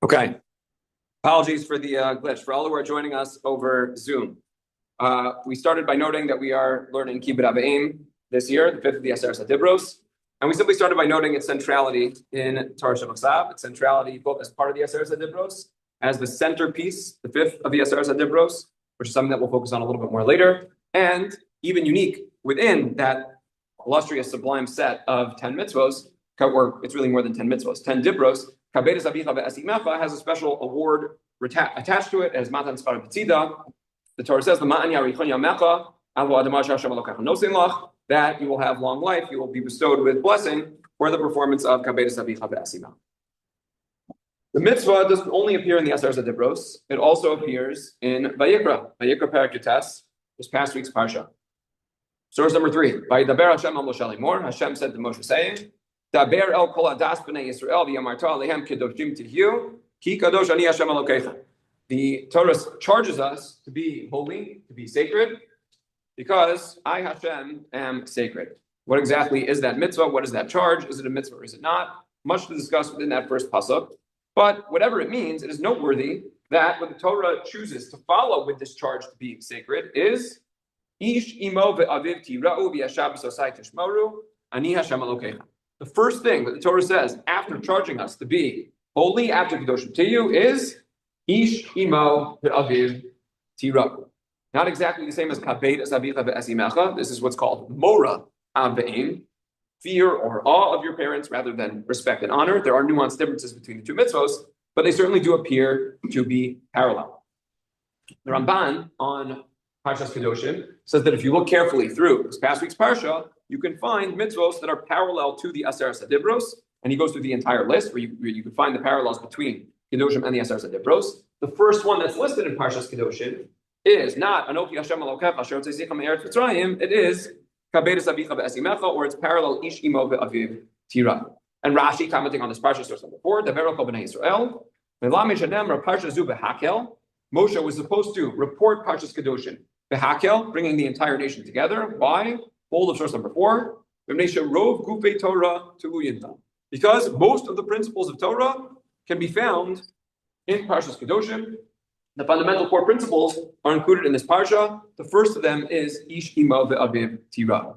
Okay. Apologies for the glitch. For all who are joining us over Zoom, we started by noting that we are learning Kibbut Avim this year, the fifth of the Aseret HaDibros, and we simply started by noting its centrality in Torah Shabbat, its centrality both as part of the Aseret HaDibros, as the centerpiece, the fifth of the Aseret HaDibros, which is something that we'll focus on a little bit more later, and even unique within that illustrious, sublime set of 10 mitzvos, or it's really more than 10 mitzvos, 10 dibros. Kabedes Avicha ve'esimecha has a special award attached to it as Matan Sfar B'tzida. The Torah says, that you will have long life, you will be bestowed with blessing for the performance of Kabedes Avicha ve'esimecha. The mitzvah doesn't only appear in the Aseret HaDibros, it also appears in Vayikra Perek Yutes, this past week's parsha. Source number 3. Vayidaber Hashem al Moshe lemor. Hashem said to Moshe, saying, Daber el kol adas b'nei Yisrael v'yamarta alehem kedoshim tihiu ki kadosh ani Hashem Elokecha. The Torah charges us to be holy, to be sacred, because I, Hashem, am sacred. What exactly is that mitzvah? What is that charge? Is it a mitzvah or is it not? Much to discuss within that first pasuk. But whatever it means, it is noteworthy that what the Torah chooses to follow with this charge to be sacred is Ish imo ve'aviv tira'u v'yashav b'sosai tishmoru ani Hashem Elokecha. The first thing that the Torah says after charging us to be holy, after Kedoshim Tiyu, is Ish imo ve'aviv tira'u. Not exactly the same as Kabed Avicha ve'esimecha. This is what's called Mora Aveim, fear or awe of your parents rather than respect and honor. There are nuanced differences between the two mitzvos, but they certainly do appear to be parallel. The Ramban on Parshas Kedoshim says that if you look carefully through this past week's parsha, you can find mitzvos that are parallel to the Aseret HaDibros, and he goes through the entire list where you can find the parallels between Kedoshim and the Aseret HaDibros. The first one that's listed in Parshas Kedoshim is not Anochi Hashem Elokecha Asher Tzeisecha Me'eretz Mitzrayim. It is Kabedes Avicha ve'esimecha, or it's parallel Ish imo ve'aviv tira. And Rashi, commenting on this parsha, source number 4, Daber kol b'nei Yisrael ve'la mishanem raparsha zu behakel. Moshe was supposed to report Parshas Kedoshim behakel, bringing the entire nation together. Why? Bold of source number 4, because most of the principles of Torah can be found in Parshas Kedoshim. The fundamental 4 principles are included in this parsha. The first of them is Ish imo ve'aviv tira.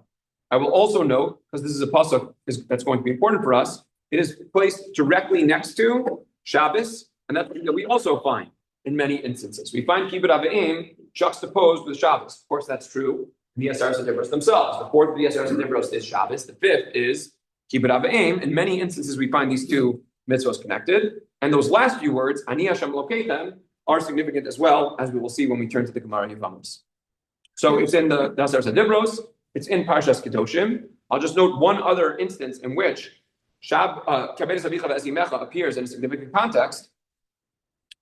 I will also note, because this is a pasuk that's going to be important for us, it is placed directly next to Shabbos, and that's something that we also find in many instances. We find Kibbut Avim juxtaposed with Shabbos. Of course, that's true in the Aseret HaDibros themselves. The 4th of the Aseret HaDibros is Shabbos. The 5th is Kibbut Avim. In many instances, we find these two mitzvahs connected. And those last few words, Ani Hashem Elokechem, are significant as well, as we will see when we turn to the Gemara Yevamos. So it's in the Aseret HaDibros. It's in Parshas Kedoshim. I'll just note one other instance in which Kabedes Avicha ve'esimecha appears in a significant context,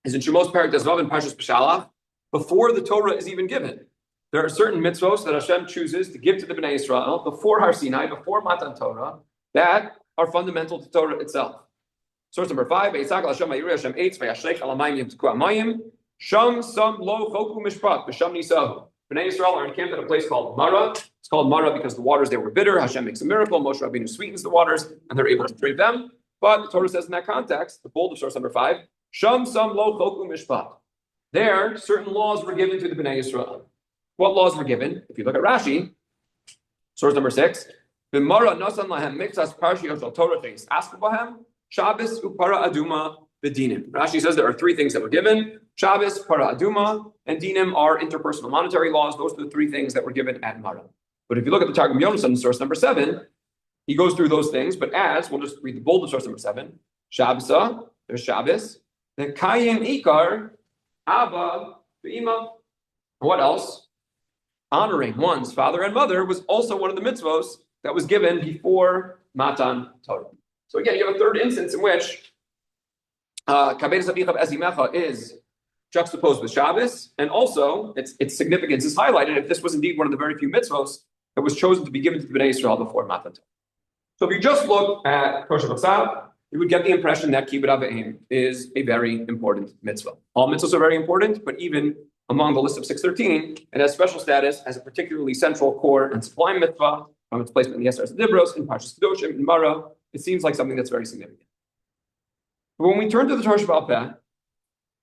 is in Shemos Perek Tezvav in Parshas Beshalach, before the Torah is even given. There are certain mitzvos that Hashem chooses to give to the Bnei Yisrael before Har Sinai, before Matan Torah, that are fundamental to Torah itself. Source number 5, Yitzhak Hashem Vayirei Hashem Eitz Vayashlech Al Hamayim Yimtku Hamayim Sham Sam Lo Choku Mishpat B'Sham Nisahu. Bnei Yisrael are encamped at a place called Mara. It's called Mara because the waters there were bitter. Hashem makes a miracle. Moshe Rabbeinu sweetens the waters, and they're able to drink them. But the Torah says in that context, the bold of source number 5, Sham Sam Lo Choku Mishpat. There, certain laws were given to the Bnei Yisrael. What laws were given? If you look at Rashi, source number 6, B'Mara Nasan Lahem Mixas Parshiyot Shel Torah Teis Asku Bahem Shabbos Upara Aduma B'Dinim. Rashi says there are 3 things that were given: Shabbos, Para Aduma, and Dinim are interpersonal monetary laws. Those are the 3 things that were given at Mara. But if you look at the Targum Yonasan, source number 7, he goes through those things. But as we'll just read the bold of source number 7, Shabbos, there's Shabbos, then Kayim Ikar. Abba, B'ima. What else? Honoring one's father and mother was also one of the mitzvos that was given before Matan Torah. So again, you have a third instance in which Kabedes Avicha ve'esimecha is juxtaposed with Shabbos, and also its significance is highlighted if this was indeed one of the very few mitzvos that was chosen to be given to the Bnei Yisrael before Matan Torah. So if you just look at Torah Shabbat, you would get the impression that Kibbut Avim is a very important mitzvah. All mitzvahs are very important, but even among the list of 613, it has special status as a particularly central, core, and sublime mitzvah from its placement in the Aseret HaDibros, in Parshas Kedoshim, in Mara. It seems like something that's very significant. But when we turn to the Torah Sheba'al Peh,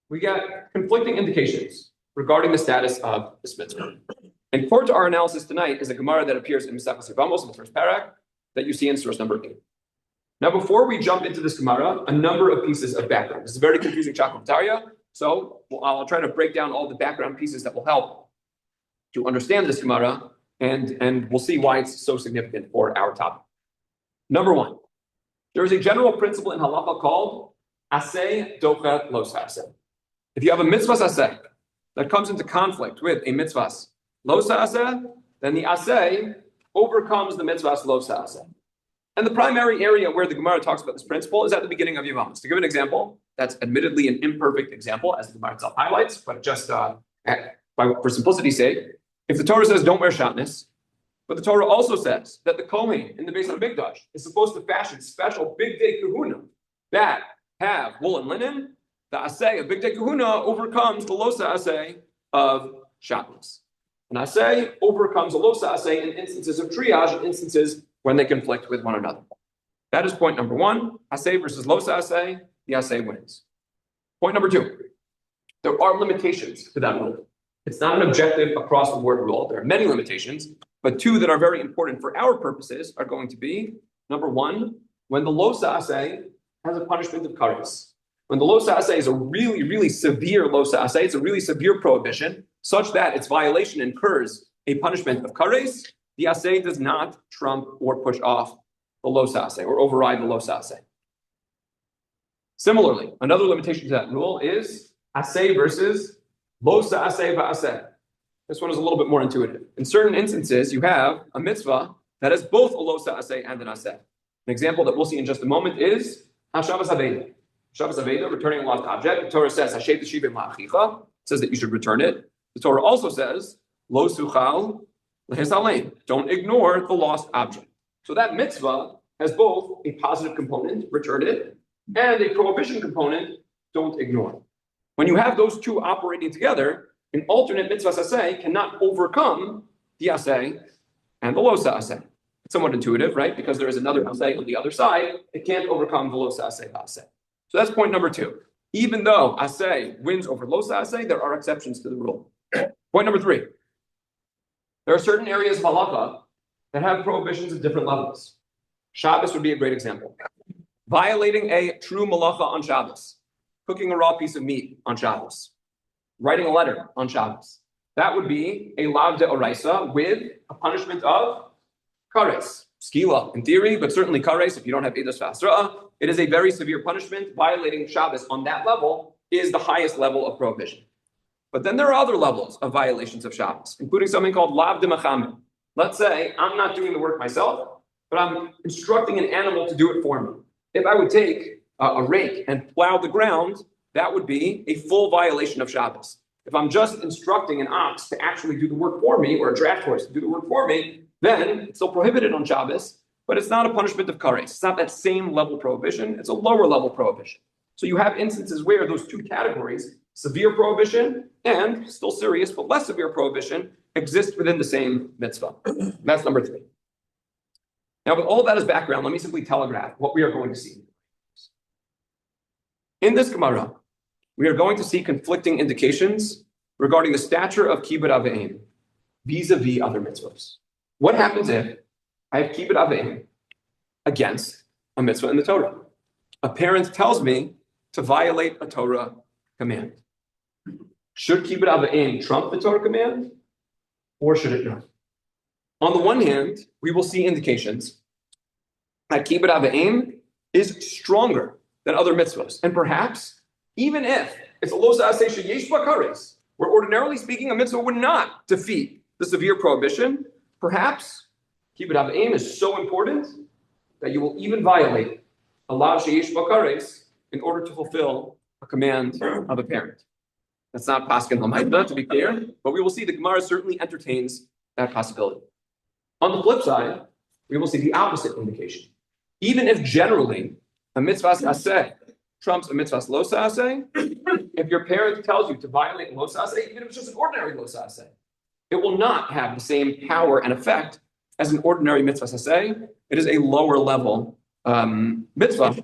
we get conflicting indications regarding the status of this mitzvah. And core to our analysis tonight is a Gemara that appears in Masechus Yevamos in the first parak that you see in source number 8. Now, before we jump into this Gemara, a number of pieces of background. This is a very confusing Chakravartarya, so I'll try to break down all the background pieces that will help to understand this Gemara, and we'll see why it's so significant for our topic. Number one, there is a general principle in halacha called aseh dochet lo sa'aseh. If you have a mitzvah aseh that comes into conflict with a mitzvah lo sa'aseh, then the aseh overcomes the mitzvah lo sa'aseh. And the primary area where the Gemara talks about this principle is at the beginning of Yevamos. To give an example, that's admittedly an imperfect example, as the Gemara itself highlights, but just for simplicity's sake, if the Torah says don't wear shatnez, but the Torah also says that the Kohen in the Beis HaMikdash is supposed to fashion special big day kahuna that have wool and linen, the aseh of big day kahuna overcomes the losa aseh of shatnez. And aseh overcomes the losa aseh in instances of triage, in instances when they conflict with one another. That is point number one. Aseh versus losa aseh, the aseh wins. Point number two, there are limitations to that rule. It's not an objective across the board rule. There are many limitations, but two that are very important for our purposes are going to be, number one, when the losa aseh has a punishment of kares. When the losa aseh is a really, really severe losa aseh, it's a really severe prohibition, such that its violation incurs a punishment of kares, the aseh does not trump or push off the losa aseh or override the losa aseh. Similarly, another limitation to that rule is aseh versus losa aseh va'aseh. This one is a little bit more intuitive. In certain instances, you have a mitzvah that has both a losa aseh and an aseh. An example that we'll see in just a moment is Shabbos Aveda. Shabbos Aveda, returning a lost object. The Torah says Hashem t'shivim la'achicha. It says that you should return it. The Torah also says Lo suchal lehisalein. Don't ignore the lost object. So that mitzvah has both a positive component, return it, and a prohibition component, don't ignore it. When you have those two operating together, an alternate mitzvah aseh cannot overcome the aseh and the losa aseh. It's somewhat intuitive, right? Because there is another aseh on the other side, it can't overcome the losa aseh aseh. So that's point number two. Even though aseh wins over losa aseh, there are exceptions to the rule. Point number three. There are certain areas of halacha that have prohibitions at different levels. Shabbos would be a great example. Violating a true malacha on Shabbos. Cooking a raw piece of meat on Shabbos. Writing a letter on Shabbos. That would be a lav de'oraisa with a punishment of kares. Skila, in theory, but certainly kares, if you don't have eidos v'asra'ah, it is a very severe punishment. Violating Shabbos on that level is the highest level of prohibition. But then there are other levels of violations of Shabbos, including something called lav de'machamed. Let's say I'm not doing the work myself, but I'm instructing an animal to do it for me. If I would take a rake and plow the ground, that would be a full violation of Shabbos. If I'm just instructing an ox to actually do the work for me, or a draft horse to do the work for me, then it's still prohibited on Shabbos, but it's not a punishment of kares. It's not that same level prohibition, it's a lower level prohibition. So you have instances where those two categories, severe prohibition and still serious but less severe prohibition, exist within the same mitzvah. That's number three. Now, with all that as background, let me simply telegraph what we are going to see. In this Gemara, we are going to see conflicting indications regarding the stature of kibbud av v'em vis-a-vis other mitzvahs. What happens if I have kibbud av v'em against a mitzvah in the Torah? A parent tells me to violate a Torah command. Should kibbud av v'em trump the Torah command, or should it not? On the one hand, we will see indications that kibbud av v'em is stronger than other mitzvahs, and perhaps even if it's a losa aseh sheyesh ba kares, where ordinarily speaking a mitzvah would not defeat the severe prohibition, perhaps kibbud av v'em is so important that you will even violate a lav sheyesh ba kares in order to fulfill a command of a parent. That's not paskin l'maita, to be clear, but we will see the Gemara certainly entertains that possibility. On the flip side, we will see the opposite indication. Even if generally a mitzvah aseh trumps a mitzvah losa aseh, if your parent tells you to violate losa aseh, even if it's just an ordinary losa aseh, it will not have the same power and effect as an ordinary mitzvah aseh. It is a lower level mitzvah.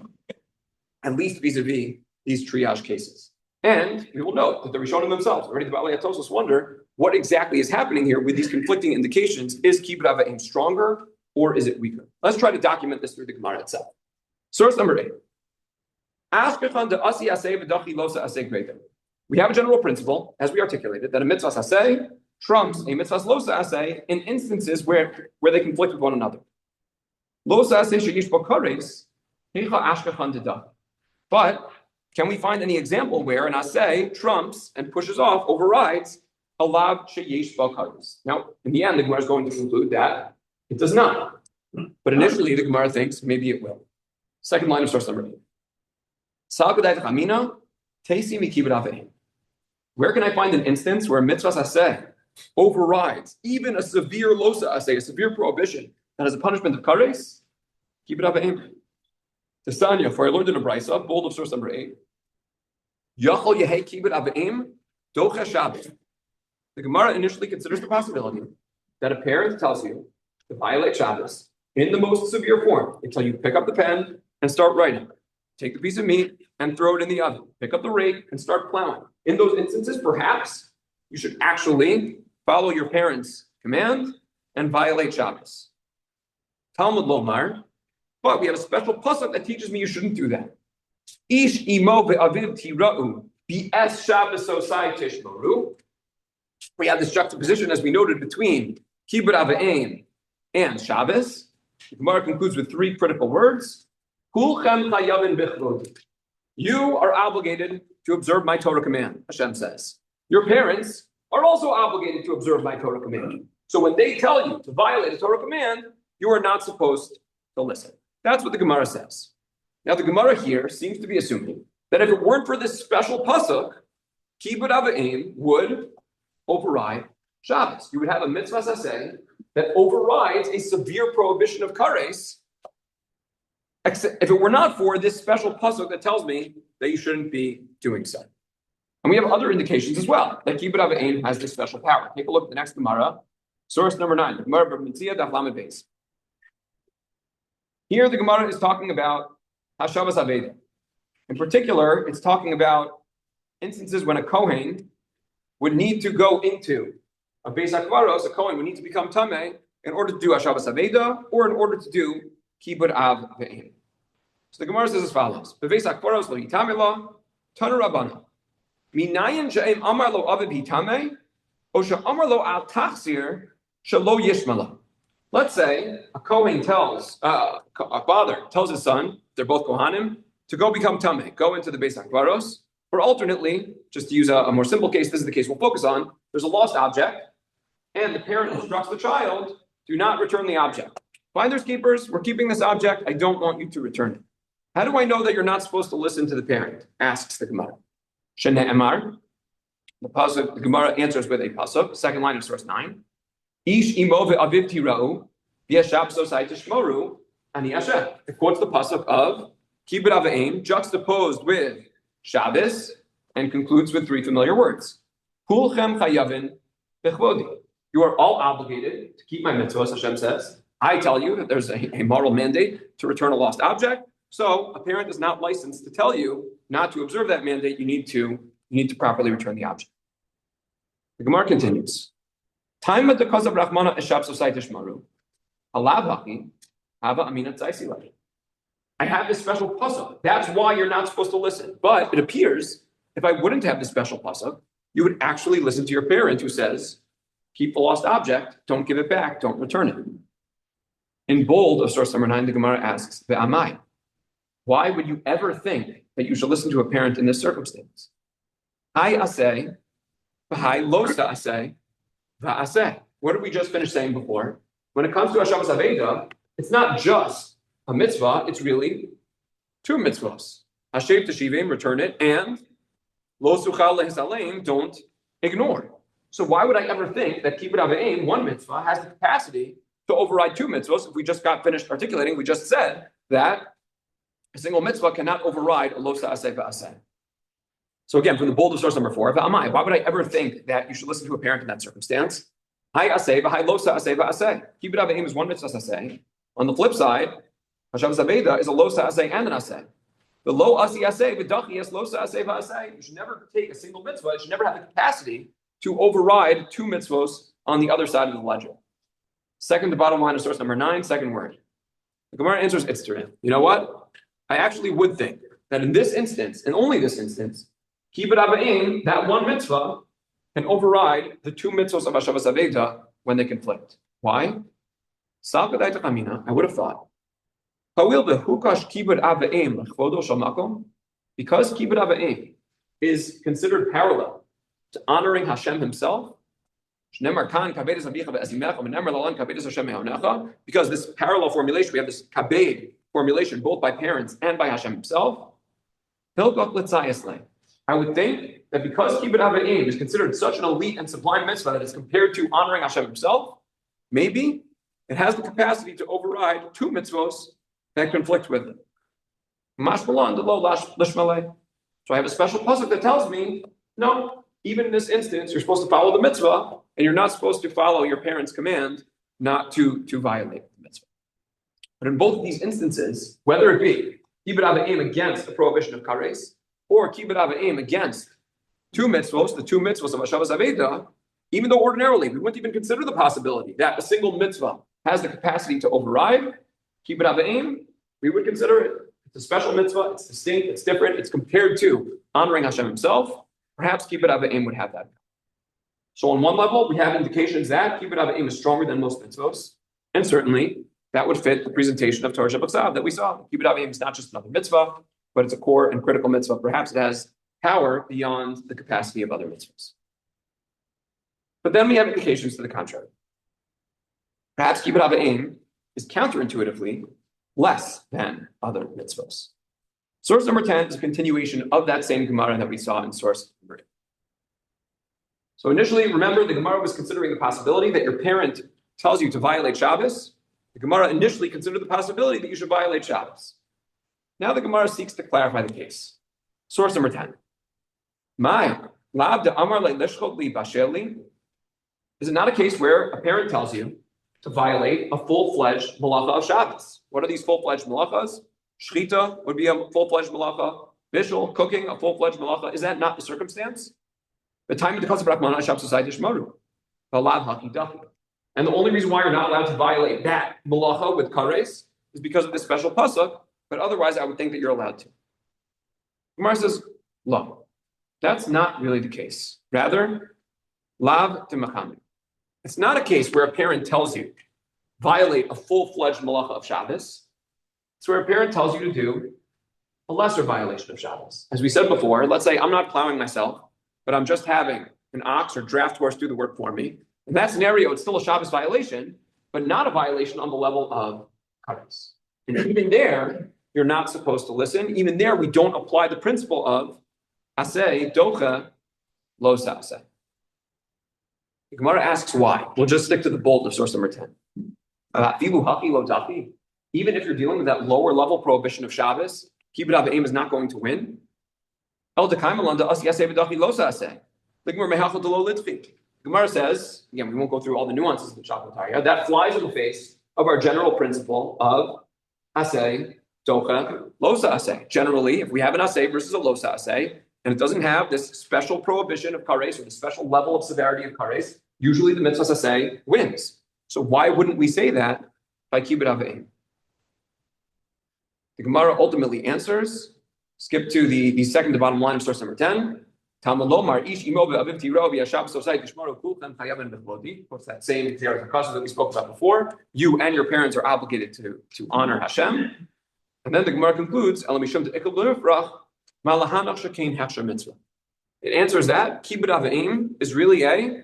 at least vis-a-vis these triage cases. And we will note that the Rishonim themselves, already the Baalei Atosos, wonder what exactly is happening here with these conflicting indications. Is kibbud av v'em stronger or is it weaker? Let's try to document this through the Gemara itself. Source number 8. We have a general principle, as we articulated, that a mitzvah aseh trumps a mitzvah losa aseh in instances where they conflict with one another. Losa aseh sheyish bo kares, heicha ashkechan dedah. But can we find any example where an aseh trumps and pushes off, overrides a lav sheyish bo kares? Now, in the end, the Gemara is going to conclude that it does not. But initially, the Gemara thinks maybe it will. Second line of source number 8. Where can I find an instance where a mitzvah aseh overrides even a severe losa aseh, a severe prohibition that has a punishment of kares? Kibbud av v'em. Tesanya, for I learned in a brisa, bold of source number 8. Yachol yehei kibbud av v'em docha Shabbos. The Gemara initially considers the possibility that a parent tells you to violate Shabbos in the most severe form. They tell you pick up the pen and start writing. Take the piece of meat and throw it in the oven. Pick up the rake and start plowing. In those instances, perhaps you should actually follow your parents' command and violate Shabbos. Talmud Lomar, but we have a special pasuk that teaches me you shouldn't do that. Ish imo ve'aviv tira'u b'es Shabbos osai tishmaru. We have this juxtaposition, as we noted, between kibbud av v'em and Shabbos. The Gemara concludes with 3 critical words. Kulchem chayavin bichlodi. You are obligated to observe my Torah command, Hashem says. Your parents are also obligated to observe my Torah command. So when they tell you to violate a Torah command, you are not supposed to listen. That's what the Gemara says. Now the Gemara here seems to be assuming that if it weren't for this special pasuk, kibbud av v'em would override Shabbos. You would have a mitzvah aseh that overrides a severe prohibition of kares, except if it were not for this special pasuk that tells me that you shouldn't be doing so. And we have other indications as well that kibbud av v'em has this special power. Take a look at the next Gemara, source number 9, the Gemara B'Mitzia Daf Lamed Beis. Here the Gemara is talking about Hashavas Aveda. In particular, it's talking about instances when a Kohen would need to go into a Beis HaKvaros, a Kohen would need to become Tameh in order to do Hashavas Aveda or in order to do kibbud av v'em. So the Gemara says as follows: Beis HaKvaros lo yitameh lo, Tanu Rabbana. Minayin she'em amar lo aviv hitameh, o she'amar lo al tachzir shelo yishmala. Let's say a Kohen tells, a father tells his son, they're both Kohanim, to go become Tameh, go into the Beis HaKvaros, or alternately, just to use a more simple case, this is the case we'll focus on, there's a lost object, and the parent instructs the child, do not return the object. Finders keepers, we're keeping this object, I don't want you to return it. How do I know that you're not supposed to listen to the parent? Asks the Gemara. Shene'emar, the pasuk, the Gemara answers with a pasuk, second line of source 9. Ish imo ve'aviv tira'u, v'yashab sosai tishmoru, ani Hashem. It quotes the pasuk of kibbud av v'em, juxtaposed with Shabbos, and concludes with 3 familiar words. Kulchem chayavin bechvodi. You are all obligated to keep my mitzvahs, Hashem says. I tell you that there's a moral mandate to return a lost object. So a parent is not licensed to tell you not to observe that mandate. You need to properly return the object. The Gemara continues. Time at the cause of Rahmana Eshab Society Shmaru. Alavaki, Hava Aminat Zaisi. I have this special pasuk. That's why you're not supposed to listen. But it appears if I wouldn't have this special pasuk, you would actually listen to your parent who says, keep the lost object, don't give it back, don't return it. In bold of source number 9, the Gemara asks, Ve'amai, why would you ever think that you should listen to a parent in this circumstance? Hai aseh, v'hai lo sa'aseh, va'aseh. What did we just finish saying before? When it comes to Hashavas Aveda, it's not just a mitzvah, it's really 2 mitzvahs. Hashev teshivim, return it, and lo suchal lehisalem, don't ignore. So why would I ever think that kibbud av v'em, 1 mitzvah, has the capacity to override 2 mitzvahs? If we just got finished articulating, we just said that a single mitzvah cannot override a lo sa'aseh va'aseh. So again, from the bold of source number 4, why would I ever think that you should listen to a parent in that circumstance? Hai aseh v'hai lo sa'aseh va'aseh. Kibbud av v'em is 1 mitzvah aseh. On the flip side, Hashavas Aveda is a lo sa'aseh and an aseh. The lo asi aseh v'dachi es lo sa'aseh v'aseh. You should never take a single mitzvah. You should never have the capacity to override two mitzvos on the other side of the ledger. Second, the bottom line of source number 9, second word. The Gemara answers Itzterin. You know what? I actually would think that in this instance, and only this instance, kibbud avayim, that one mitzvah, can override the two mitzvahs of Hashavas Aveda when they conflict. Why? I would have thought. Because kibbud avayim is considered parallel to honoring Hashem himself, because this parallel formulation, we have this kabed formulation both by parents and by Hashem himself. I would think that because kibbud avayim is considered such an elite and sublime mitzvah that it's compared to honoring Hashem himself, maybe it has the capacity to override two mitzvos that conflict with it. So I have a special pasuk that tells me, no, even in this instance, you're supposed to follow the mitzvah, and you're not supposed to follow your parents' command not to violate the mitzvah. But in both of these instances, whether it be kibbud avayim against the prohibition of kares, or kibbud avayim against two mitzvos, the two mitzvos of Hashavas Aveda, even though ordinarily we wouldn't even consider the possibility that a single mitzvah has the capacity to override kibbud avayim, we would consider it. It's a special mitzvah, it's distinct, it's different, it's compared to honoring Hashem himself. Perhaps kibbud avayim would have that. So on one level, we have indications that kibbud avayim is stronger than most mitzvos, and certainly that would fit the presentation of Torah Shabbat that we saw. Kibbud avayim is not just another mitzvah, but it's a core and critical mitzvah. Perhaps it has power beyond the capacity of other mitzvahs. But then we have indications to the contrary. Perhaps kibbud avayim is counterintuitively less than other mitzvahs. Source number 10 is a continuation of that same Gemara that we saw in source number 8. So initially, remember, the Gemara was considering the possibility that your parent tells you to violate Shabbos. The Gemara initially considered the possibility that you should violate Shabbos. Now the Gemara seeks to clarify the case. Source number 10. Is it not a case where a parent tells you to violate a full-fledged malacha of Shabbos? What are these full-fledged malachas? Shchita would be a full-fledged malacha. Bishul, cooking, a full-fledged malacha. Is that not the circumstance? The time of the Kasab Rahman Hashem Society Shmaru. And the only reason why you're not allowed to violate that malacha with kares is because of this special pasuk, but otherwise I would think that you're allowed to. Gemara says, lo, that's not really the case. Rather, lav timachami. It's not a case where a parent tells you violate a full-fledged malacha of Shabbos. It's where a parent tells you to do a lesser violation of Shabbos. As we said before, let's say I'm not plowing myself, but I'm just having an ox or draft horse do the work for me. In that scenario, it's still a Shabbos violation, but not a violation on the level of kares. And even there, you're not supposed to listen. Even there, we don't apply the principle of aseh docha lo sa'aseh. The Gemara asks why. We'll just stick to the bold of source number 10. Even if you're dealing with that lower level prohibition of Shabbos, kibbud avayim is not going to win. The Gemara says, again, we won't go through all the nuances of the Shabbatariya, that flies in the face of our general principle of aseh, docha, losa aseh. Generally, if we have an aseh versus a losa aseh, and it doesn't have this special prohibition of kares or the special level of severity of kares, usually the mitzvah aseh wins. So why wouldn't we say that by kibbud avayim? The Gemara ultimately answers, skip to the second to bottom line of source number 10. What's that same that we spoke about before? You and your parents are obligated to honor Hashem. And then the Gemara concludes, it answers that kibbud avayim is really a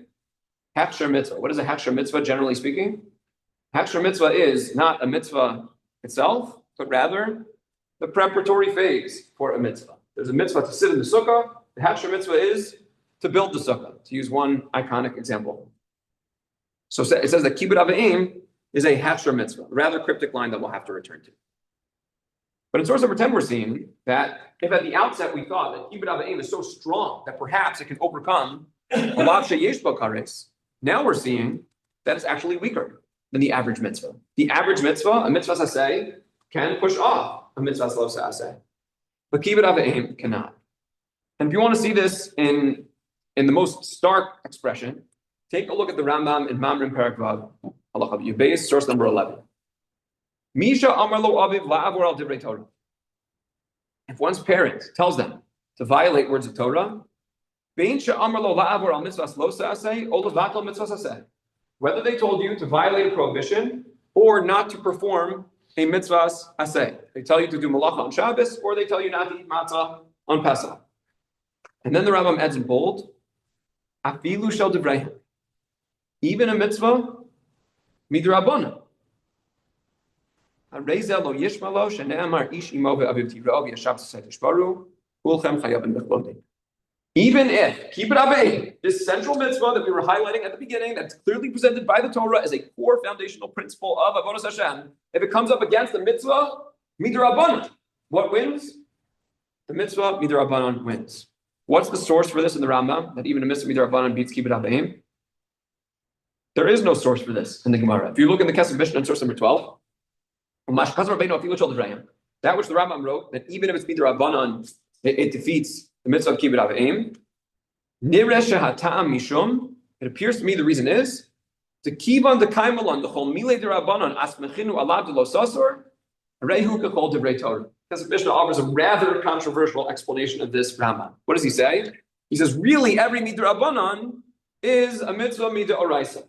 hechsher mitzvah. What is a hechsher mitzvah, generally speaking? Hechsher mitzvah is not a mitzvah itself, but rather the preparatory phase for a mitzvah. There's a mitzvah to sit in the sukkah. The hechsher mitzvah is to build the sukkah, to use one iconic example. So it says that kibbud avayim is a hechsher mitzvah, a rather cryptic line that we'll have to return to. But in source number 10, we're seeing that if at the outset we thought that kibbud avayim is so strong that perhaps it can overcome a lav sheyesh bo kares, now we're seeing that it's actually weaker than the average mitzvah. The average mitzvah, a mitzvah saseh, can push off a mitzvah lo saseh. but kibbud avim cannot. And if you want to see this in the most stark expression, take a look at the Rambam in Mamrim Perek Vav, Halacha Yubei, source number 11. Misha Amar Lo Aviv La'avor Al Divrei Torah. If one's parent tells them to violate words of Torah, whether they told you to violate a prohibition or not to perform a mitzvahs aseh. They tell you to do malacha on Shabbos or they tell you not to eat matzah on Pesach. And then the Rambam adds in bold, afilu shel divrei, even a mitzvah midrabanan. Areizel lo yishmalo shene'amar ish imo ve'aviv tirov yashav tzasei tishbaru kulchem chayavim b'chlodin. Even if, keep it up, this central mitzvah that we were highlighting at the beginning, that's clearly presented by the Torah as a core foundational principle of Avodas Hashem, if it comes up against the mitzvah, midrabanan, what wins? The mitzvah midrabanan wins. What's the source for this in the Rambam, that even a mitzvah midrabanan beats keep it up? There is no source for this in the Gemara. If you look in the Kesef Mishnah in source number 12, that which the Rambam wrote, that even if it's midrabanan, it defeats the mitzvah of kibbud avim. It appears to me the reason is to kivan the kaimalan the chol mile derabanan asmechinu alav de lo sasor rehu kachol divrei Torah. Because the Mishnah offers a rather controversial explanation of this Rambam. What does he say? He says really every midrabanan is a mitzvah midoraisa.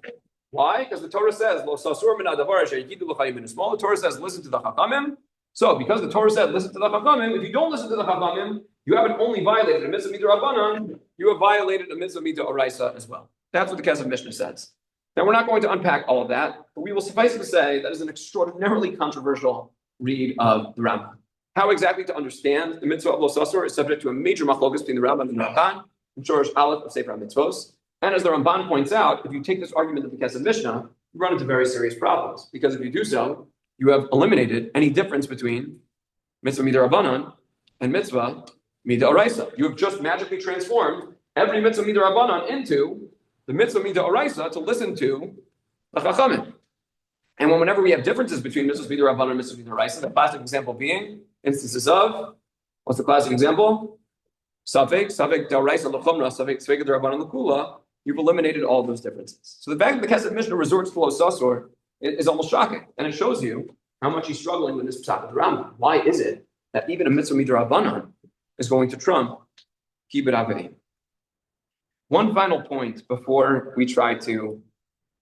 Why? Because the Torah says lo sasor min adavar asher yikidu l'chayim min small. The Torah says listen to the chachamim. So because the Torah said listen to the chachamim, if you don't listen to the chachamim, you haven't only violated a mitzvah midrabanan, you have violated a mitzvah midoraisa as well. That's what the Kesef Mishnah says. Now we're not going to unpack all of that, but we will suffice to say that is an extraordinarily controversial read of the Rambam. How exactly to understand the mitzvah of lo sasor is subject to a major machlokas between the Rambam and the Ramban, in Shorish Aleph of Sefer HaMitzvos. And as the Ramban points out, if you take this argument of the Kesef Mishnah, you run into very serious problems. Because if you do so, you have eliminated any difference between mitzvah midrabanan and mitzvah midoraisa. You have just magically transformed every mitzvah midrabanan into the mitzvah midoraisa to listen to the chachamim. And whenever we have differences between mitzvah midrabanan and mitzvah midoraisa, the classic example being instances of, what's the classic example? Safek daraisa l'chumra, safek darabanan l'kula. You've eliminated all of those differences. So the fact that the Kesef Mishnah resorts to lo sasor is almost shocking, and it shows you how much he's struggling with this psak of the Rambam. Why is it that even a mitzvah midrabanan is going to trump kibbud avim? One final point before we try to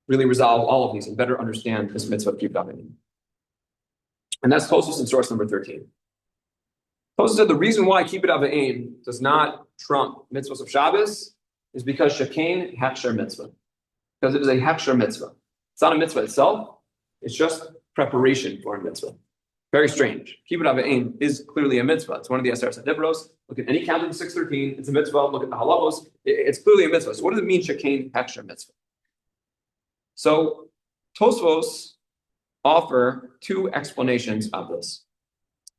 really resolve all of these and better understand this mitzvah of kibbud avim, and that's Tosfos in source number 13. Tosfos said the reason why kibbud avim does not trump mitzvahs of Shabbos is because shekain hechsher mitzvah, because it is a hechsher mitzvah. It's not a mitzvah itself; it's just preparation for a mitzvah. Very strange. Kibbud avim is clearly a mitzvah. It's one of the Aseret HaDibrot. Look at any count in 613. It's a mitzvah. Look at the halachos. It's clearly a mitzvah. So what does it mean, shekain hechsher mitzvah? So Tosfos offer two explanations of this.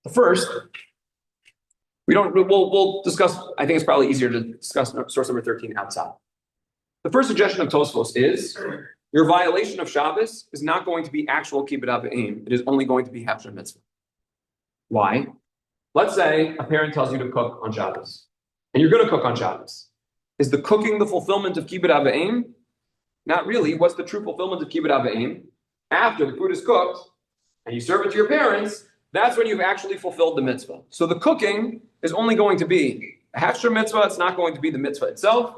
The first, we'll discuss. I think it's probably easier to discuss source number 13 outside. The first suggestion of Tosfos is your violation of Shabbos is not going to be actual kibbud avim. It is only going to be hechsher mitzvah. Why? Let's say a parent tells you to cook on Shabbos, and you're going to cook on Shabbos. Is the cooking the fulfillment of kibbud avim? Not really. What's the true fulfillment of kibbud avim? After the food is cooked and you serve it to your parents, that's when you've actually fulfilled the mitzvah. So the cooking is only going to be a hechsher mitzvah. It's not going to be the mitzvah itself,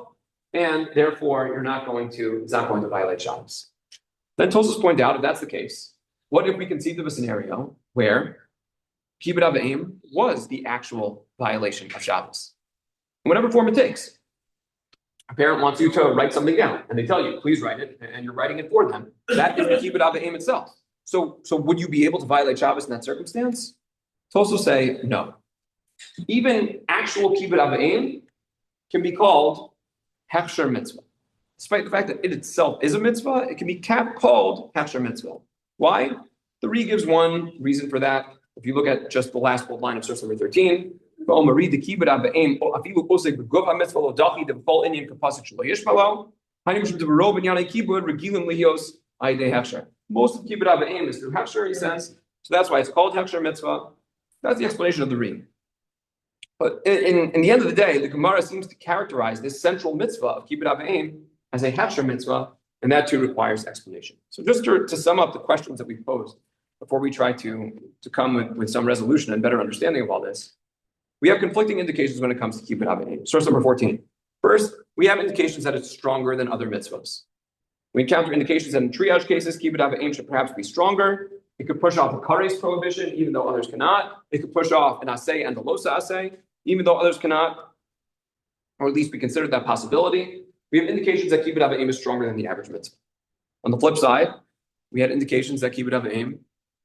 and therefore it's not going to violate Shabbos. Then Tosfos point out, if that's the case, what if we conceive of a scenario where kibbud avim was the actual violation of Shabbos, in whatever form it takes? A parent wants you to write something down, and they tell you, please write it, and you're writing it for them. That is the kibbud avim itself. So would you be able to violate Shabbos in that circumstance? Tosfos say no. Even actual kibbud avim can be called hechsher mitzvah. Despite the fact that it itself is a mitzvah, it can be called hechsher mitzvah. Why? The Re gives one reason for that. If you look at just the last bold line of source number 13, most of kibbud avim is through hechsher, he says. So that's why it's called hechsher mitzvah. That's the explanation of the Re. But in the end of the day, the Gemara seems to characterize this central mitzvah of kibbud av v'em as a hefsher mitzvah, and that too requires explanation. So just to sum up the questions that we've posed before we try to come with some resolution and better understanding of all this, we have conflicting indications when it comes to kibbud av v'em. Source number 14. First, we have indications that it's stronger than other mitzvahs. We encounter indications that in triage cases, kibbud av v'em should perhaps be stronger. It could push off a kares prohibition, even though others cannot. It could push off an asay and a losa asay, even though others cannot, or at least we consider that possibility. We have indications that kibbud av v'em is stronger than the average mitzvah. On the flip side, we had indications that kibbud av v'em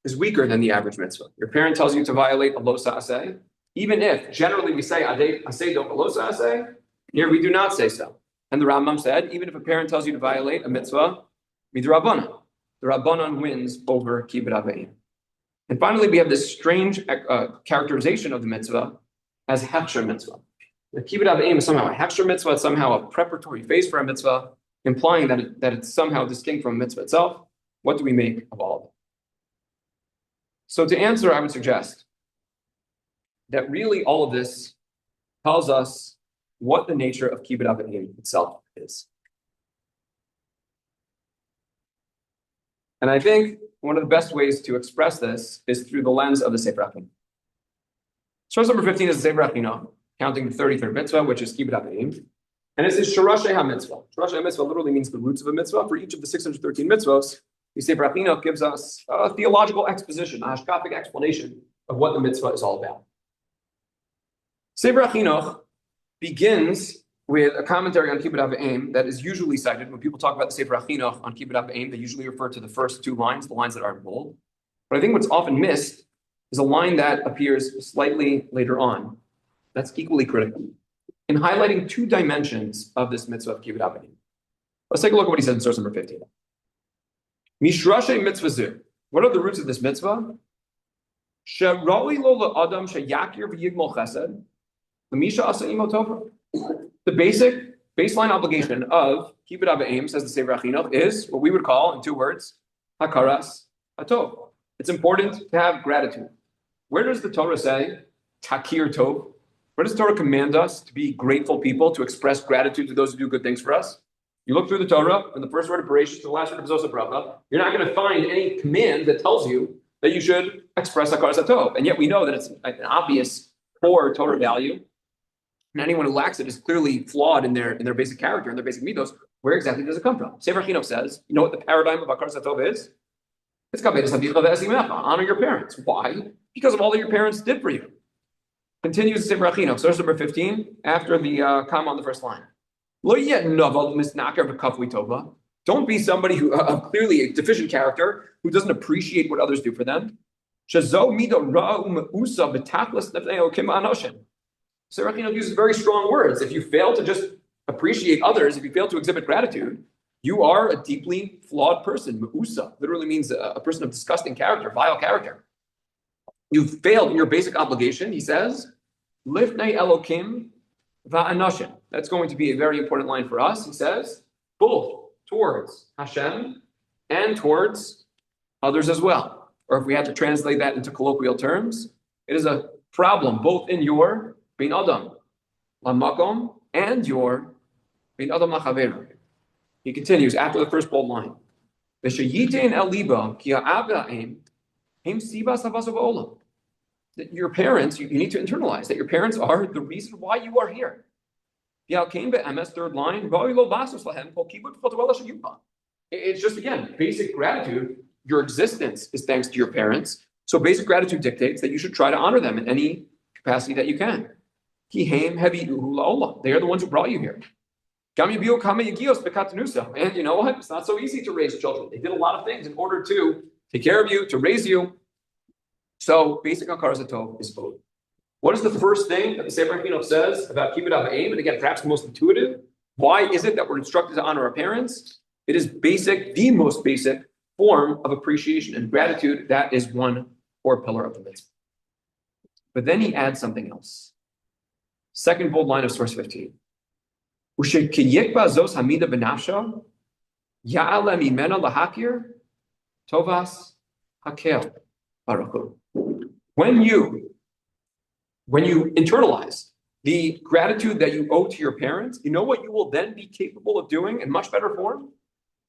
is weaker than the average mitzvah. Your parent tells you to violate a losa asay, even if generally we say asay don't losa asay, here we do not say so. And the Rambam said, even if a parent tells you to violate a mitzvah, midrabanan, the Rabbanan wins over kibbud av v'em. And finally, we have this strange characterization of the mitzvah as hefsher mitzvah. The kibbud av v'em is somehow a hefsher mitzvah, it's somehow a preparatory phase for a mitzvah, implying that it's somehow distinct from a mitzvah itself. What do we make of all of it? So to answer, I would suggest that really all of this tells us what the nature of kibbud av v'em itself is. And I think one of the best ways to express this is through the lens of the Sefer HaChinah. Source number 15 is the Sefer HaChinah, counting the 33rd mitzvah, which is kibbud av v'em. And it says Shorashei HaMitzvah. Shorashei HaMitzvah literally means the roots of a mitzvah. For each of the 613 mitzvahs, the Sefer HaChinah gives us a theological exposition, a hashkafic explanation of what the mitzvah is all about. Sefer HaChinah begins with a commentary on kibbud av v'em that is usually cited. When people talk about the Sefer HaChinah on kibbud av v'em, they usually refer to the first two lines, the lines that are in bold. But I think what's often missed is a line that appears slightly later on that's equally critical in highlighting two dimensions of this mitzvah of kibbud av v'em. Let's take a look at what he said in source number 15. Mishrashe mitzvah zeh. What are the roots of this mitzvah? She'ra'oi lo la'adam she'yakir v'yigmol chesed l'misha asa imo tova. The baseline obligation of kibbud av v'em, says the Sefer HaChinah, is what we would call, in two words, hakaras hatov. It's important to have gratitude. Where does the Torah say takir tov? Where does the Torah command us to be grateful people, to express gratitude to those who do good things for us? You look through the Torah, from the first word of Bereshit to the last word of Zos Bracha, you're not going to find any command that tells you that you should express hakaras hatov. And yet we know that it's an obvious core Torah value. And anyone who lacks it is clearly flawed in their basic character, in their basic midos. Where exactly does it come from? Sefer HaChinah says, you know what the paradigm of hakaras hatov is? It's honor your parents. Why? Because of all that your parents did for you. Continues the Sefer HaChinah, source number 15, after the comma on the first line. Don't be somebody who clearly a deficient character who doesn't appreciate what others do for them. Sefer HaChinah uses very strong words. If you fail to just appreciate others, if you fail to exhibit gratitude, you are a deeply flawed person. Me'usa literally means a person of disgusting character, vile character. You've failed in your basic obligation, he says. Lifnei Elokim va'anashim. That's going to be a very important line for us, he says, both towards Hashem and towards others as well. Or if we had to translate that into colloquial terms, it is a problem both in your Bein Adam Lamakom and your Bein Adam Lachaveru. He continues after the first bold line. V'sheyitein el liba ki ha'av v'ha'em hem sibas havas ha'olam. That your parents, you need to internalize that your parents are the reason why you are here. Third line. It's just, again, basic gratitude. Your existence is thanks to your parents. So basic gratitude dictates that you should try to honor them in any capacity that you can. They are the ones who brought you here. And you know what? It's not so easy to raise children. They did a lot of things in order to take care of you, to raise you. So basic hakaras hatov is both. What is the first thing that the Sefer HaChinah says about kibbud av v'em? And again, perhaps the most intuitive. Why is it that we're instructed to honor our parents? It is basic, the most basic form of appreciation and gratitude. That is one core pillar of the mitzvah. But then he adds something else. Second bold line of source 15. When you when you internalize the gratitude that you owe to your parents, you know what you will then be capable of doing in much better form?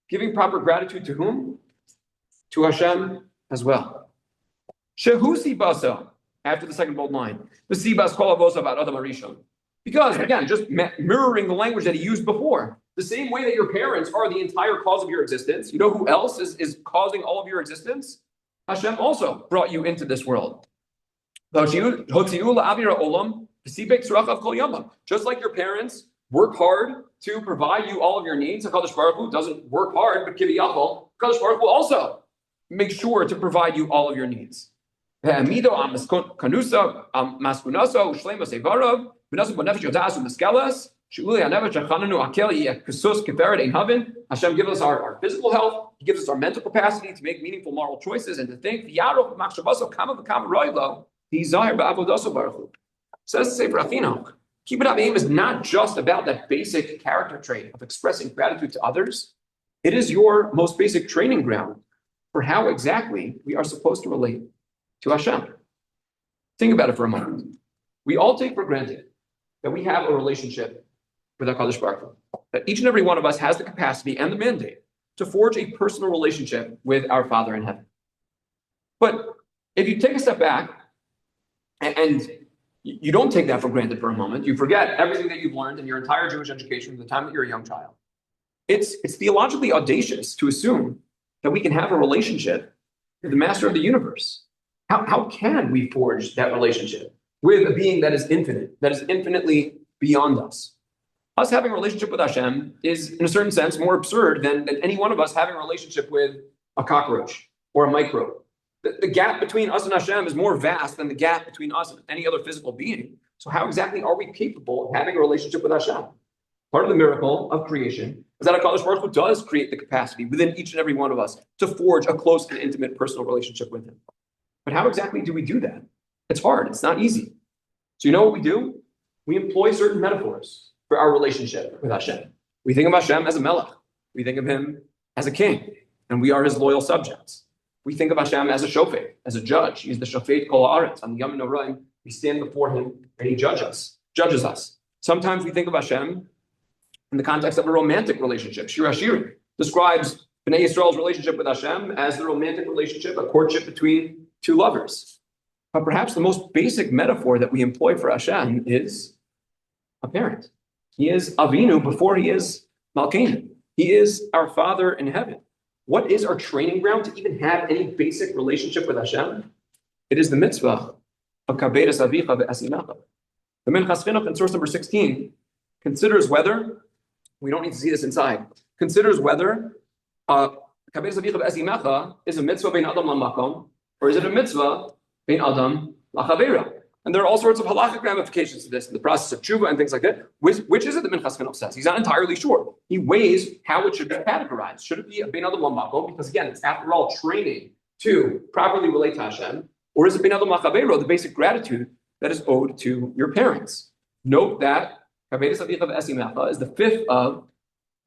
Giving proper gratitude to whom? To Hashem as well. Shehu sibasa, after the second bold line, the sibas kol avosa about Adam Arishon. Because, again, just mirroring the language that he used before, the same way that your parents are the entire cause of your existence, you know who else is causing all of your existence? Hashem also brought you into this world. Just like your parents work hard to provide you all of your needs, HaKadosh Baruch Hu doesn't work hard, but Kiviyachol, HaKadosh Baruch Hu also make sure to provide you all of your needs. Hashem gives us our physical health. He gives us our mental capacity to make meaningful moral choices and to think. Says Sefer Afinoch, Kibbut Avim is not just about that basic character trait of expressing gratitude to others. It is your most basic training ground for how exactly we are supposed to relate to Hashem. Think about it for a moment. We all take for granted that we have a relationship with HaKadosh Baruch Hu, that each and every one of us has the capacity and the mandate to forge a personal relationship with our Father in heaven. But if you take a step back and you don't take that for granted for a moment, you forget everything that you've learned in your entire Jewish education from the time that you're a young child. It's theologically audacious to assume that we can have a relationship with the Master of the universe. How can we forge that relationship with a being that is infinite, that is infinitely beyond us? Us having a relationship with Hashem is, in a certain sense, more absurd than any one of us having a relationship with a cockroach or a microbe. The gap between us and Hashem is more vast than the gap between us and any other physical being. So how exactly are we capable of having a relationship with Hashem? Part of the miracle of creation is that HaKadosh Baruch Hu does create the capacity within each and every one of us to forge a close and intimate personal relationship with Him. But how exactly do we do that? It's hard. It's not easy. So you know what we do? We employ certain metaphors for our relationship with Hashem. We think of Hashem as a melech. We think of Him as a king, and we are His loyal subjects. We think of Hashem as a shofet, as a judge. He's the shofet kol haaretz. On the Yom Noraim, we stand before Him, and He judges us. Sometimes we think of Hashem in the context of a romantic relationship. Schrier describes Bnei Yisrael's relationship with Hashem as the romantic relationship, a courtship between two lovers. But perhaps the most basic metaphor that we employ for Hashem is a parent. He is Avinu before He is Malkeinu. He is our Father in heaven. What is our training ground to even have any basic relationship with Hashem? It is the mitzvah of kabedas avicha ve'asimecha. The Minchas Chinuch in source number 16 considers whether, we don't need to see this inside, considers whether kabedas avicha ve'asimecha is a mitzvah bein adam lamakom, or is it a mitzvah bein adam lachavera? And there are all sorts of halachic ramifications to this in the process of tshuva and things like that. Which is it that Minchas Chinuch says? He's not entirely sure. He weighs how it should be categorized. Should it be a bein adam lamakom? Because again, it's after all training to properly relate to Hashem. Or is it bein adam lachavera, the basic gratitude that is owed to your parents? Note that kabedas avicha ve'asimecha is the fifth of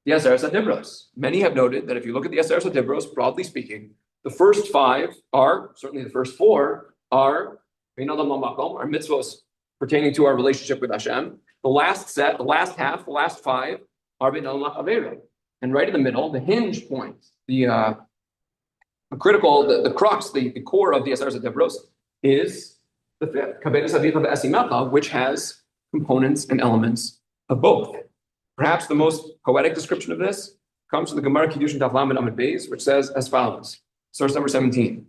the Aseret HaDibrot. Many have noted that if you look at the Aseret HaDibrot, broadly speaking, the first five are, certainly the first four, are bein adam lamakom, our mitzvahs pertaining to our relationship with Hashem. The last set, the last half, the last five are bein adam lachavera. And right in the middle, the hinge point, the critical, the crux, the core of the Aseret HaDibrot is the fifth, kabedas avicha ve'asimecha, which has components and elements of both. Perhaps the most poetic description of this comes from the Gemara Kiddushin Daf Lamed Amud Beis, which says as follows, source number 17.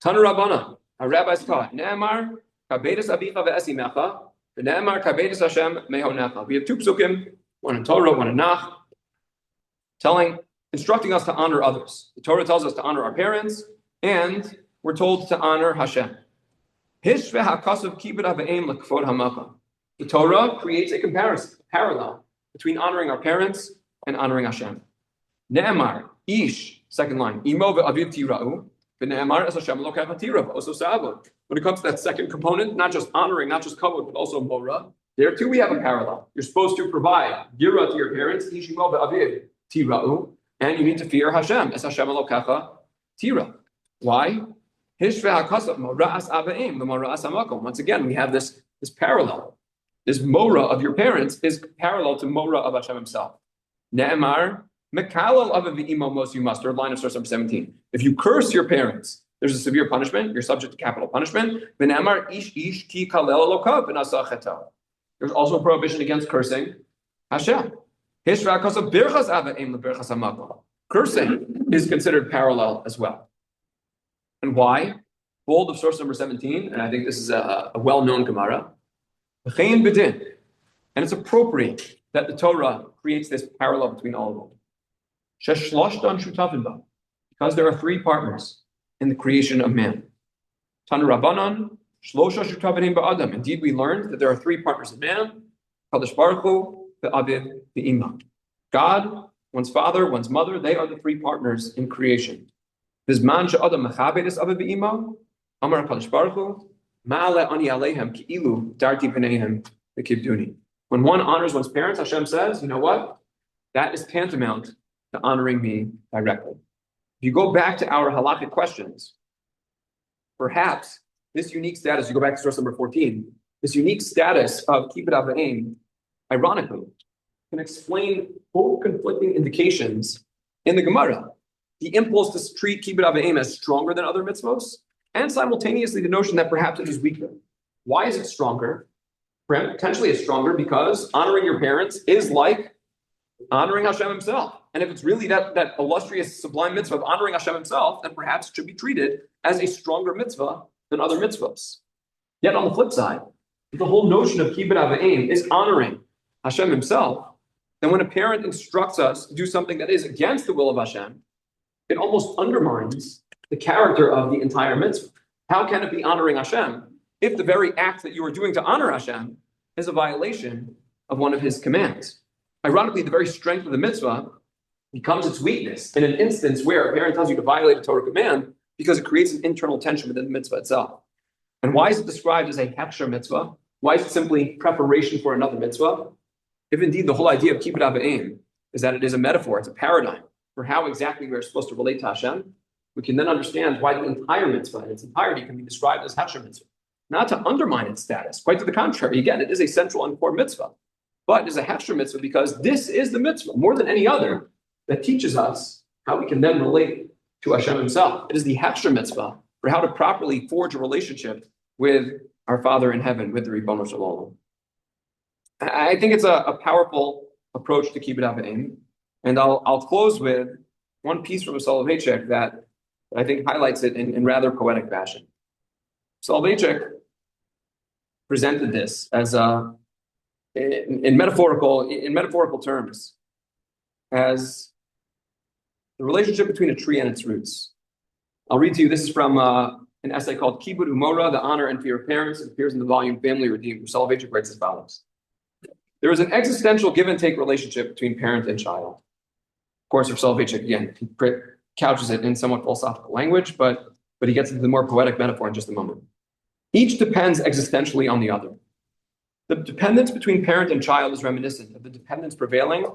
Tanu Rabbana, our rabbis taught, Ne'emar kabedas avicha ve'asimecha, v'ne'emar kabedas Hashem mehonecha. We have two psukim, one in Torah, one in Nach, instructing us to honor others. The Torah tells us to honor our parents, and we're told to honor Hashem. The Torah creates a comparison, a parallel between honoring our parents and honoring Hashem. Ne'emar, ish, second line, imo ve'aviv tira'u, ve'ne'emar es Hashem elokecha tira v'oso sa'avod. When it comes to that second component, not just honoring, not just kavod, but also mora, there too we have a parallel. You're supposed to provide yira to your parents, ish imo ve'aviv tira'u, and you need to fear Hashem, es Hashem elokecha tira. Why? Once again, we have this is parallel. This Mora of your parents is parallel to Mora of Hashem himself. Ne'emar, Mekalal Aviv v'imo most you must, third line of source number 17. If you curse your parents, there's a severe punishment. You're subject to capital punishment. Ne'emar ish ish ki kalel elokav v'nasa cheto. There's also a prohibition against cursing Hashem. Cursing is considered parallel as well. And why? Bold of source number 17, and I think this is a well-known Gemara. And it's appropriate that the Torah creates this parallel between all of them. Because there are three partners in the creation of man. Tanu Rabbanan, Shlosha Shutavanim Ba'adam. Indeed, we learned that there are three partners in man: Kadosh Baruch Hu, the Aviv, the Ima. God, one's father, one's mother, they are the three partners in creation. Bizman she'adam mechabedes Aviv v'Ima, Amar Kadosh Baruch Hu, Ma'ale ani alehem ki'ilu darti b'neihem v'kibduni. When one honors one's parents, Hashem says, you know what? That is tantamount to honoring me directly. If you go back to our halakhic questions, perhaps this unique status, you go back to source number 14, this unique status of kibbud avim, ironically, can explain both conflicting indications in the Gemara. The impulse to treat kibbud avim as stronger than other mitzvos, and simultaneously the notion that perhaps it is weaker. Why is it stronger? Potentially it's stronger because honoring your parents is like honoring Hashem himself. And if it's really that illustrious, sublime mitzvah of honoring Hashem himself, then perhaps it should be treated as a stronger mitzvah than other mitzvahs. Yet on the flip side, if the whole notion of kibbud avim is honoring Hashem himself, then when a parent instructs us to do something that is against the will of Hashem, it almost undermines the character of the entire mitzvah. How can it be honoring Hashem if the very act that you are doing to honor Hashem is a violation of one of his commands? Ironically, the very strength of the mitzvah becomes its weakness in an instance where a parent tells you to violate a Torah command because it creates an internal tension within the mitzvah itself. And why is it described as a hechsher mitzvah? Why is it simply preparation for another mitzvah? If indeed the whole idea of kibbud avim is that it is a metaphor, it's a paradigm for how exactly we are supposed to relate to Hashem, we can then understand why the entire mitzvah in its entirety can be described as hechsher mitzvah. Not to undermine its status, quite to the contrary. Again, it is a central and core mitzvah, but it is a hechsher mitzvah because this is the mitzvah, more than any other, that teaches us how we can then relate to Hashem himself. It is the hechsher mitzvah for how to properly forge a relationship with our Father in heaven, with the Ribono Shel Olam. I think it's a powerful approach to kibbud avim, and I'll close with one piece from Soloveitchik that I think highlights it in rather poetic fashion. Soloveitchik presented this as in metaphorical terms as the relationship between a tree and its roots. I'll read to you. This is from an essay called Kibbud Umora, The Honor and Fear of Parents. It appears in the volume Family Redeemed. Soloveitchik writes as follows. There is an existential give and take relationship between parent and child. Of course, for Soloveitchik, again, he couches it in somewhat philosophical language, but he gets into the more poetic metaphor in just a moment. Each depends existentially on the other. The dependence between parent and child is reminiscent of the dependence prevailing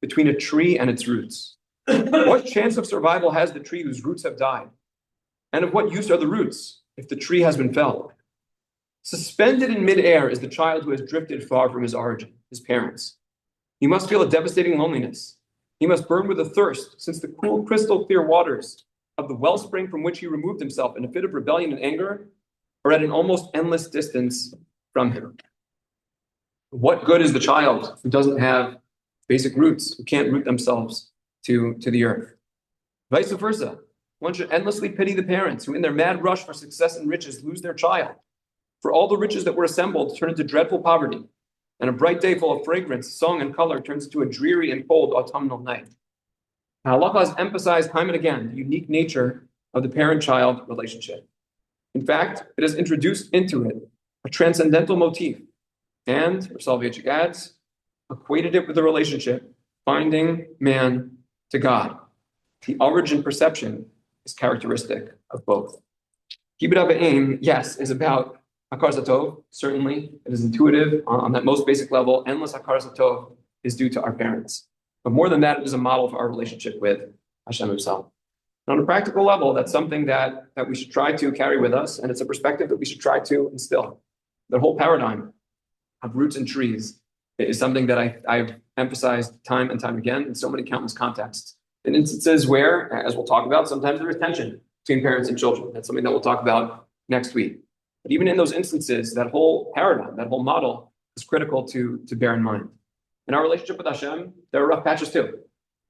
between a tree and its roots. What chance of survival has the tree whose roots have died? And of what use are the roots if the tree has been felled? Suspended in midair is the child who has drifted far from his origin, his parents. He must feel a devastating loneliness. He must burn with a thirst, since the cool, crystal clear waters of the wellspring from which he removed himself in a fit of rebellion and anger are at an almost endless distance from him. What good is the child who doesn't have basic roots, who can't root themselves to the earth? Vice versa, one should endlessly pity the parents who in their mad rush for success and riches lose their child. For all the riches that were assembled turn into dreadful poverty, and a bright day full of fragrance, song, and color turns into a dreary and cold autumnal night. Halacha has emphasized time and again the unique nature of the parent-child relationship. In fact, it has introduced into it a transcendental motif, and, Soloveitchik adds, equated it with the relationship binding man to God. The origin perception is characteristic of both. Kibbud avim, yes, is about Hakar Zatov. Certainly, it is intuitive on that most basic level. Endless Hakar Zatov is due to our parents. But more than that, it is a model for our relationship with Hashem himself. And on a practical level, that's something that we should try to carry with us, and it's a perspective that we should try to instill. That whole paradigm of roots and trees is something that I've emphasized time and time again in so many countless contexts. In instances where, as we'll talk about, sometimes there is tension between parents and children. That's something that we'll talk about next week. But even in those instances, that whole paradigm, that whole model is critical to bear in mind. In our relationship with Hashem, there are rough patches too.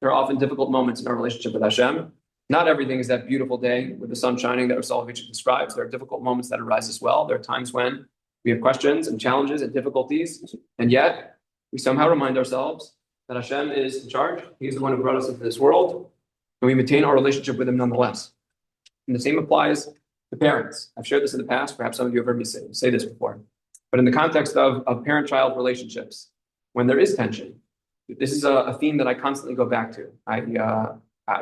There are often difficult moments in our relationship with Hashem. Not everything is that beautiful day with the sun shining that Selfless describes. There are difficult moments that arise as well. There are times when we have questions and challenges and difficulties, and yet we somehow remind ourselves that Hashem is in charge. He's the one who brought us into this world, and we maintain our relationship with Him nonetheless. And the same applies to parents. I've shared this in the past. Perhaps some of you have heard me say this before. But in the context of parent-child relationships, when there is tension, this is a theme that I constantly go back to.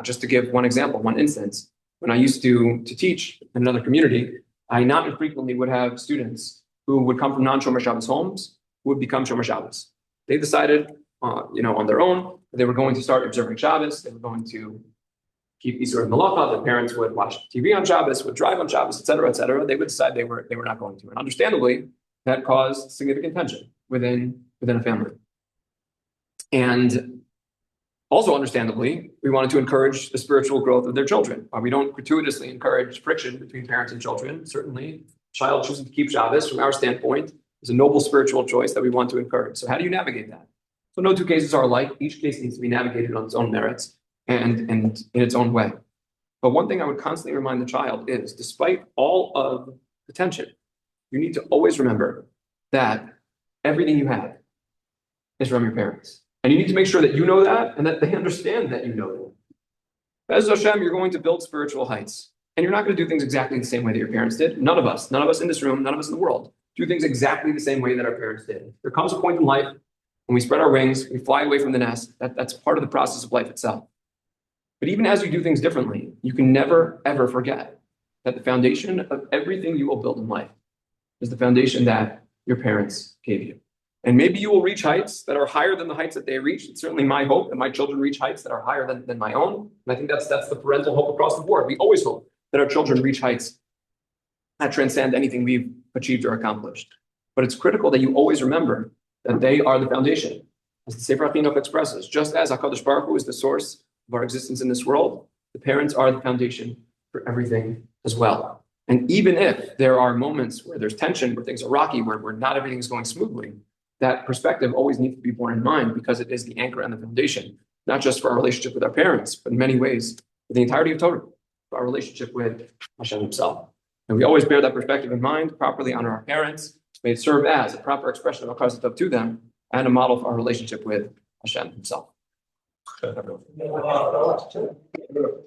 Just to give one example, one instance, when I used to teach in another community, I not infrequently would have students who would come from non-Shomer Shabbos homes who would become Shomer Shabbos. They decided, on their own, that they were going to start observing Shabbos. They were going to keep Isur Malacha. Their parents would watch TV on Shabbos, would drive on Shabbos, et cetera, et cetera. They would decide they were not going to. And understandably, that caused significant tension within a family. And also understandably, we wanted to encourage the spiritual growth of their children. We don't gratuitously encourage friction between parents and children. Certainly, child choosing to keep Shabbos, from our standpoint, is a noble spiritual choice that we want to encourage. So how do you navigate that? So no two cases are alike. Each case needs to be navigated on its own merits and in its own way. But one thing I would constantly remind the child is, despite all of the tension, you need to always remember that everything you have is from your parents. And you need to make sure that you know that and that they understand that you know that. As Hashem, you're going to build spiritual heights. And you're not going to do things exactly the same way that your parents did. None of us in this room, none of us in the world, do things exactly the same way that our parents did. There comes a point in life when we spread our wings, we fly away from the nest. That's part of the process of life itself. But even as you do things differently, you can never, ever forget that the foundation of everything you will build in life is the foundation that your parents gave you. And maybe you will reach heights that are higher than the heights that they reached. It's certainly my hope that my children reach heights that are higher than my own. And I think that's the parental hope across the board. We always hope that our children reach heights that transcend anything we've achieved or accomplished. But it's critical that you always remember that they are the foundation. As the Sefer HaChinuch expresses, just as HaKadosh Baruch Hu is the source of our existence in this world, the parents are the foundation for everything as well. And even if there are moments where there's tension, where things are rocky, where not everything is going smoothly, that perspective always needs to be borne in mind because it is the anchor and the foundation, not just for our relationship with our parents, but in many ways for the entirety of Torah, for our relationship with Hashem Himself. And we always bear that perspective in mind, properly honor our parents. May it serve as a proper expression of Hakaras Tov to them and a model for our relationship with Hashem Himself.